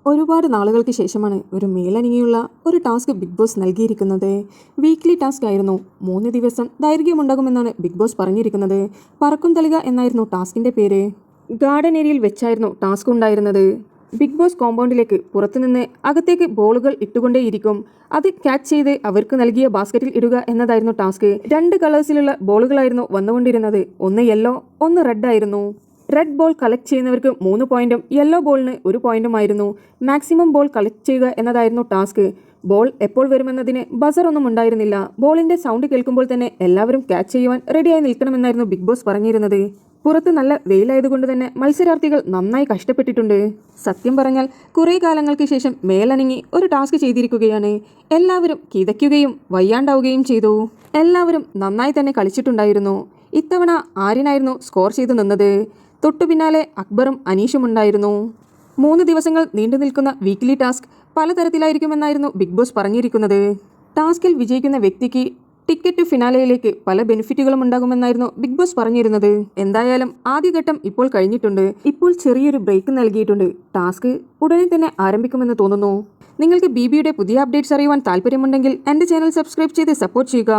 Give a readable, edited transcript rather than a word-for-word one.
ഒരുപാട് നാളുകൾക്ക് ശേഷമാണ് ഒരു മേലനങ്ങിയുള്ള ഒരു ടാസ്ക് ബിഗ് ബോസ് നൽകിയിരിക്കുന്നത്. വീക്ക്ലി ടാസ്ക് ആയിരുന്നു. 3 ദിവസം ദൈർഘ്യമുണ്ടാകുമെന്നാണ് ബിഗ് ബോസ് പറഞ്ഞിരിക്കുന്നത്. പറക്കും തളിക എന്നായിരുന്നു ടാസ്കിന്റെ പേര്. ഗാർഡൻ ഏരിയയിൽ വെച്ചായിരുന്നു ടാസ്ക് ഉണ്ടായിരുന്നത്. ബിഗ് ബോസ് കോമ്പൗണ്ടിലേക്ക് പുറത്തുനിന്ന് അകത്തേക്ക് ബോളുകൾ ഇട്ടുകൊണ്ടേയിരിക്കും. അത് ക്യാച്ച് ചെയ്ത് അവർക്ക് നൽകിയ ബാസ്ക്കറ്റിൽ ഇടുക എന്നതായിരുന്നു ടാസ്ക്. 2 കളേഴ്സിലുള്ള ബോളുകളായിരുന്നു വന്നുകൊണ്ടിരുന്നത്. ഒന്ന് യെല്ലോ, ഒന്ന് റെഡ് ആയിരുന്നു. റെഡ് ബോൾ കളക്ട് ചെയ്യുന്നവർക്ക് 3 പോയിന്റും യെല്ലോ ബോളിന് 1 പോയിന്റുമായിരുന്നു. മാക്സിമം ബോൾ കളക്ട് ചെയ്യുക എന്നതായിരുന്നു ടാസ്ക്. ബോൾ എപ്പോൾ വരുമെന്നതിന് ബസർ ഒന്നും ഉണ്ടായിരുന്നില്ല. ബോളിന്റെ സൗണ്ട് കേൾക്കുമ്പോൾ തന്നെ എല്ലാവരും ക്യാച്ച് ചെയ്യുവാൻ റെഡിയായി നിൽക്കണമെന്നായിരുന്നു ബിഗ് ബോസ് പറഞ്ഞിരുന്നത്. പുറത്ത് നല്ല വെയിലായതുകൊണ്ട് തന്നെ മത്സരാർത്ഥികൾ നന്നായി കഷ്ടപ്പെട്ടിട്ടുണ്ട്. സത്യം പറഞ്ഞാൽ കുറേ കാലങ്ങൾക്ക് ശേഷം മേലനങ്ങി ഒരു ടാസ്ക് ചെയ്തിരിക്കുകയാണ്. എല്ലാവരും കിതയ്ക്കുകയും വയ്യാണ്ടാവുകയും ചെയ്തു. എല്ലാവരും നന്നായി തന്നെ കളിച്ചിട്ടുണ്ടായിരുന്നു. ഇത്തവണ ആര്യനായിരുന്നു സ്കോർ ചെയ്തു നിന്നത്. തൊട്ടു പിന്നാലെ അക്ബറും അനീഷും ഉണ്ടായിരുന്നു. 3 ദിവസങ്ങൾ നീണ്ടു നിൽക്കുന്ന വീക്ക്ലി ടാസ്ക് പലതരത്തിലായിരിക്കുമെന്നായിരുന്നു ബിഗ് ബോസ് പറഞ്ഞിരിക്കുന്നത്. ടാസ്കിൽ വിജയിക്കുന്ന വ്യക്തിക്ക് ടിക്കറ്റ് ഫിനാലയിലേക്ക് പല ബെനിഫിറ്റുകളും ഉണ്ടാകുമെന്നായിരുന്നു ബിഗ് ബോസ് പറഞ്ഞിരുന്നത്. എന്തായാലും ആദ്യഘട്ടം ഇപ്പോൾ കഴിഞ്ഞിട്ടുണ്ട്. ഇപ്പോൾ ചെറിയൊരു ബ്രേക്ക് നൽകിയിട്ടുണ്ട്. ടാസ്ക് ഉടനെ തന്നെ ആരംഭിക്കുമെന്ന് തോന്നുന്നു. നിങ്ങൾക്ക് ബിബിയുടെ പുതിയ അപ്ഡേറ്റ്സ് അറിയുവാൻ താല്പര്യമുണ്ടെങ്കിൽ എൻ്റെ ചാനൽ സബ്സ്ക്രൈബ് ചെയ്ത് സപ്പോർട്ട് ചെയ്യുക.